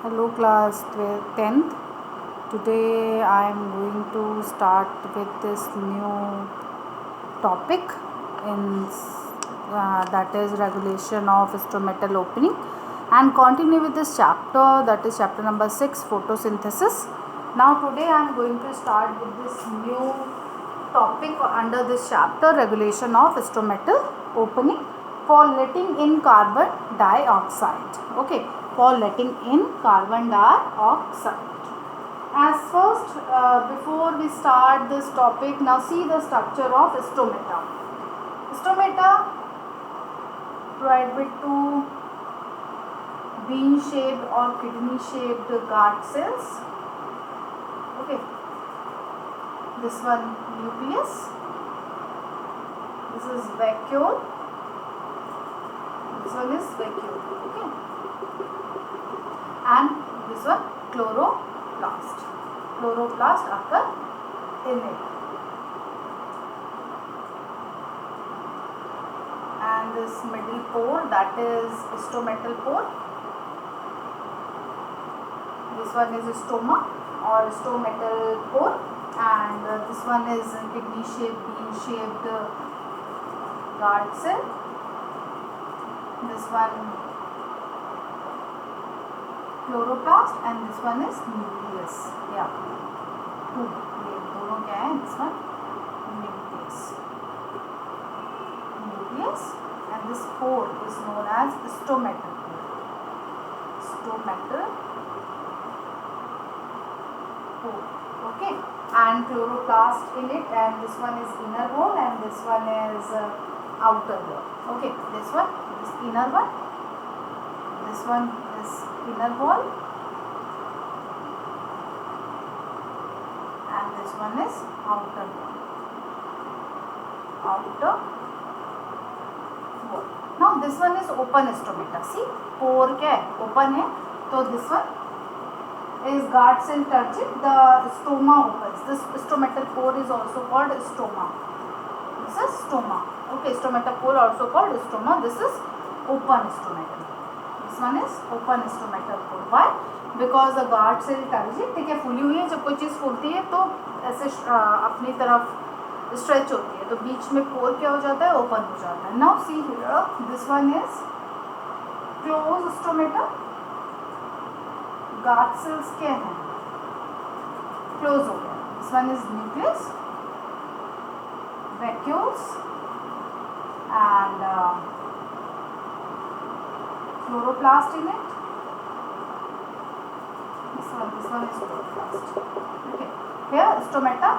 Hello class 10th. Today I am going to start with this new topic in that is regulation of stomatal opening and continue with this chapter, that is chapter number 6, photosynthesis. Now today I am going to start with this new topic under this chapter, regulation of stomatal opening for letting in carbon dioxide. Okay, for letting in carbon dioxide. As first, before we start this topic, now see the structure of stomata. Stomata provide with two bean shaped or kidney shaped guard cells. Okay, this one nucleus, this is vacuole, this one is vacuole. Okay, and this one chloroplast. Chloroplast occur in it. And this middle pore, that is stomatal pore. This one is stoma or stomatal pore, and this one is kidney shaped, bean shaped guard cell. This one chloroplast and this one is nucleus. Yeah, two. ये दोनों क्या है? This one nucleus. Nucleus, and this pore is known as stomatal pore. Stomatal pore. Okay, and chloroplast in it, and this one is inner wall and this one is outer wall. Okay, this one is inner one. This one is inner wall and this one is outer wall. Outer wall. Now this one is open stomata. See, pore क्या है? Open है. तो this one is guard cell turgid. The stoma opens. This stomatal pore is also called stoma. This is stoma. Okay, stomatal pore also called stoma. This is open stomatal. This one is open stomatal pore. Why? Because the guard cell turgid, ठीक है, फूली हुई है. जब कोई चीज़ फूलती है तो ऐसे अपनी तरफ स्ट्रेच होती है, तो बीच में पोर क्या हो जाता है? ओपन हो जाता है. Now see here, this one is close stomata. Guard cells क्या हैं? क्लोज हो गया. This one is nucleus, vacuoles and chloroplast in it. This one is chloroplast. Okay, here stomata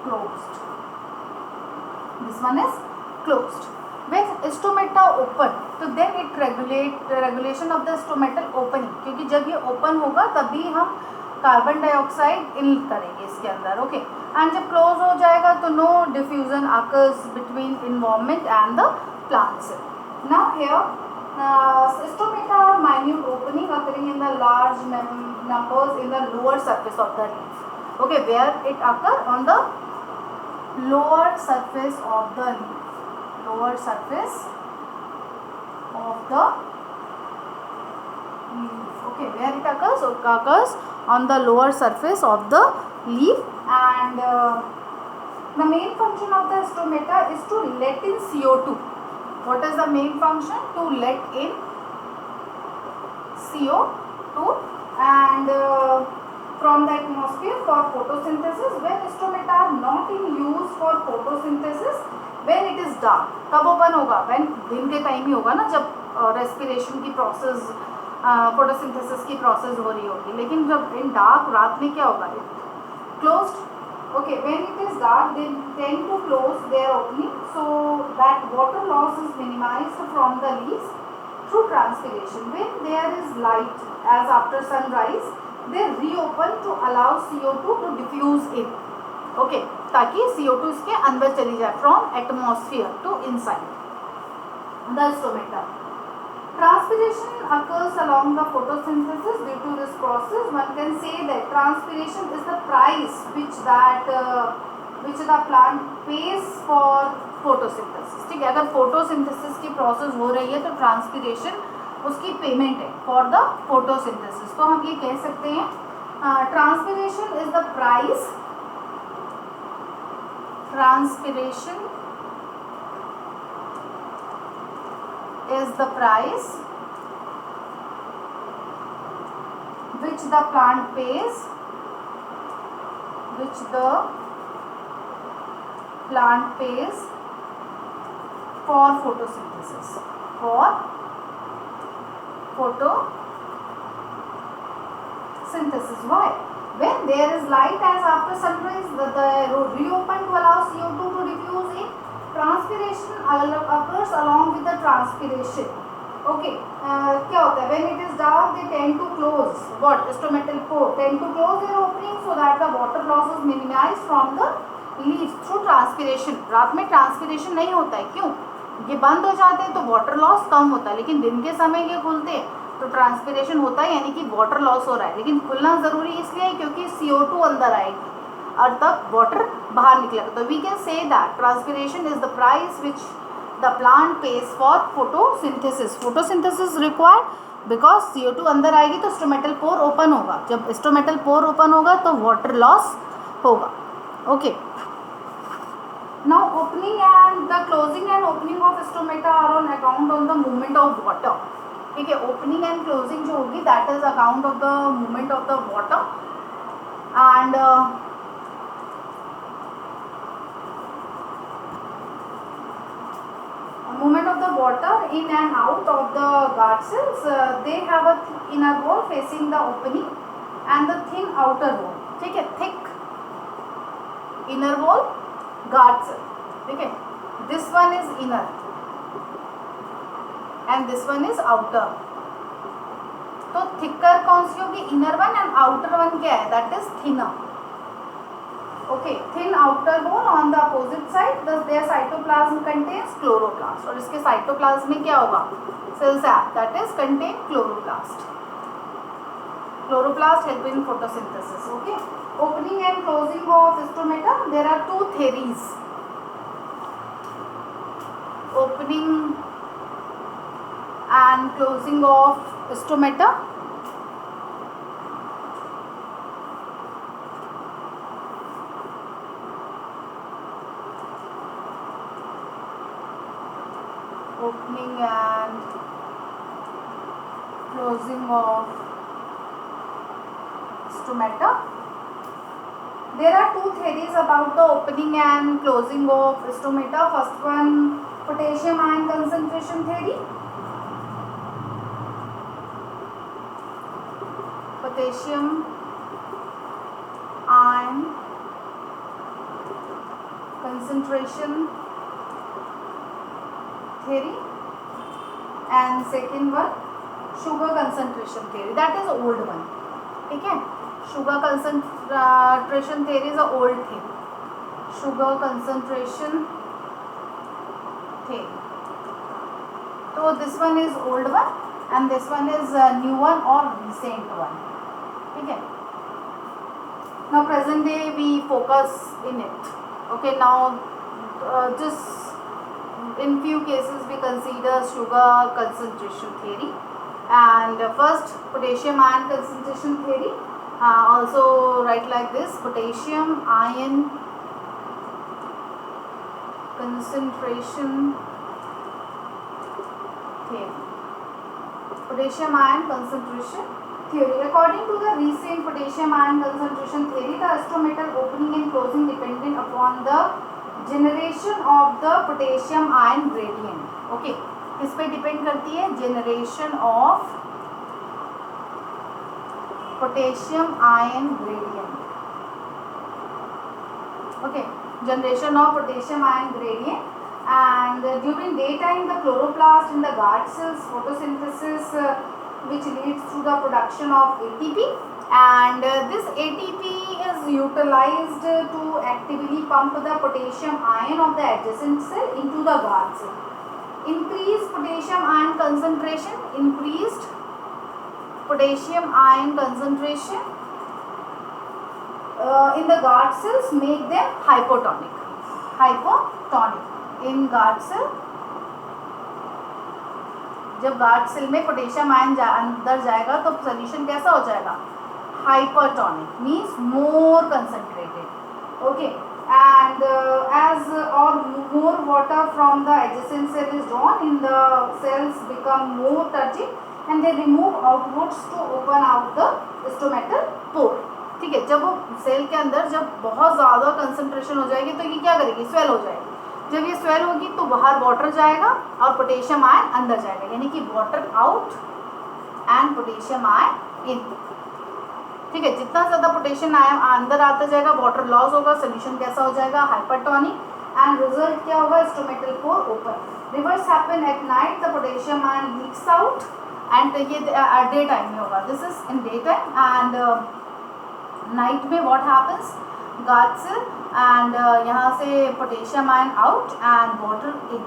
closed. This one is closed. When stomata open, तो then it regulation of the stomatal opening, क्योंकि जब ये open होगा तभी हम carbon dioxide in करेंगे इसके अंदर. ओके, एंड जब क्लोज हो जाएगा तो no diffusion occurs between environment and the plant cell. Now here stomata are minute opening occurring in the large numbers in the lower surface of the leaf. Okay, where it occur? On the lower surface of the leaf. Lower surface of the leaf. Okay, where it occurs? It occurs on the lower surface of the leaf, and the main function of the stomata is to let in CO2. What is the main function? To let in CO2 and from the atmosphere for photosynthesis. When stomata are not in use for photosynthesis, when it is dark. कब open होगा? when दिन के time ही होगा ना, जब respiration की process, photosynthesis की process हो रही होगी. लेकिन जब इन डार्क, रात में क्या होगा? Closed. Okay, when it is dark, they tend to close their opening so that water loss is minimized from the leaves through transpiration. When there is light, as after sunrise, they reopen to allow CO2 to diffuse in. Okay, ताकि CO2 इसके अंदर चली जाए from atmosphere to inside the stomata. Transpiration occurs along the photosynthesis. Due to this process, one can say that transpiration is the price which the plant pays for photosynthesis. ठीक है, अगर photosynthesis की process हो रही है तो transpiration उसकी payment है फॉर द फोटोसिंथेसिस। तो हम ये कह सकते हैं transpiration is the price, transpiration is the price which the plant pays, which the plant pays for photosynthesis, for photosynthesis. Why? When there is light as after sunrise, the reopen to allow CO2 to diffuse in, transpiration occurs along with the transpiration. Okay, क्या होता है? When it is dark, they tend to close what? Stomatal pore tend to close their opening so that the water loss is minimized from the leaves through transpiration. रात में transpiration नहीं होता है, क्यों? ये बंद हो जाते हैं तो water loss कम होता है, लेकिन दिन के समय ये खुलते हैं तो ट्रांसपिरेशन होता है, यानी कि वाटर लॉस हो रहा है। लेकिन खुलना ज़रूरी इसलिए है क्योंकि CO2 अंदर आएगी और तब वाटर बाहर निकलेगा। तो we can say that transpiration is the price which the plant pays for photosynthesis. Photosynthesis required because CO2 अंदर आएगी तो स्टोमेटल पोर ओपन होगा। जब स्टोमेटल पोर ओपन होगा तो वाटर लॉस होगा। Okay, now opening and the closing and opening of stomata are on account on the movement of water. ठीक है, ओपनिंग एंड क्लोजिंग जो होगी that is account of the movement of the water and movement of the water in and out of the guard cells. They have a thick inner wall facing the opening and the thin outer wall. ठीक है, thick inner wall guard cell. ठीक है, this one is inner and this one is outer. तो thicker कौन सी होगी? inner one and outer one क्या है? that is thinner. Okay, thin outer wall on the opposite side. Thus their cytoplasm contains chloroplast. और इसके cytoplasm में क्या होगा? cell sap that is contain chloroplast. Chloroplast help in photosynthesis. Okay, opening and closing of stomata. There are two theories. Opening and closing of stomata. Opening and closing of stomata. There are two theories about the opening and closing of stomata. First one, potassium ion concentration theory. Potassium ion concentration theory, and second one sugar concentration theory. That is old one. ठीक है, sugar concentration theory is a old thing. Sugar concentration theory. So this one is old one and this one is a new one or recent one. ठीक है. Now present day we focus in it. Okay, now just in few cases we consider sugar concentration theory, and first potassium ion concentration theory. Also write like this: potassium ion concentration theory. Potassium ion concentration theory. According to the recent potassium ion concentration theory, the stomatal opening and closing dependent upon the generation of the potassium ion gradient. Okay, किस पे depend करती है? generation of potassium ion gradient. Okay, generation of potassium ion gradient. And during daytime the chloroplast in the guard cells photosynthesis which leads to the production of ATP, and this ATP is utilized to actively pump the potassium ion of the adjacent cell into the guard cell. Increased potassium ion concentration, increased potassium ion concentration in the guard cells make them hypotonic. Hypotonic in guard cell जब guard cell में potassium ion अंदर जाएगा तो solution कैसा हो जाएगा, hypertonic, means more concentrated. Okay, and as or more water from the adjacent cell is drawn in, the cells become more turgid and they remove outwards to open out the stomatal pore। ठीक है, जब वो cell के अंदर जब बहुत ज़्यादा concentration हो जाएगी तो ये क्या करेगी, स्वेल हो जाएगी। जब ये स्वेल होगी तो बाहर वाटर जाएगा और पोटेशियम आयन अंदर जाएगा, यानी कि water out and potassium ion इन। ठीक है, जितना ज़्यादा पोटेशियम आयन अंदर आता जाएगा वाटर लॉस होगा, सोल्यूशन कैसा हो जाएगा, हाइपरटोनिक, एंड रिजल्ट क्या होगा, stomatal pore open. Reverse happen at night, the potassium ion leaks out and ये डे टाइम में होगा, this is in day time. And night में what happens, guard cell and यहाँ से potassium ion out and water in.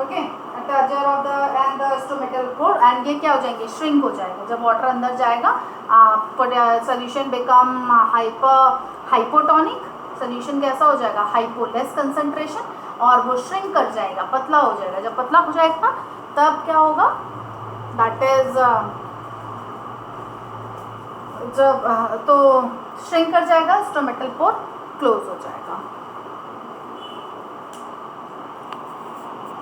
Okay, turgor of the and the stomatal pore, and ये क्या हो जाएंगे, श्रिंक हो जाएगा। जब वाटर अंदर जाएगा सोल्यूशन बिकम हाइपोटोनिक, सोल्यूशन कैसा हो जाएगा, हाइपो, लेस कंसंट्रेशन, और वो श्रिंक कर जाएगा, पतला हो जाएगा। जब पतला हो जाएगा तब क्या होगा, दैट इज जब तो श्रिंक कर जाएगा, स्टोमेटल पोर क्लोज हो जाएगा।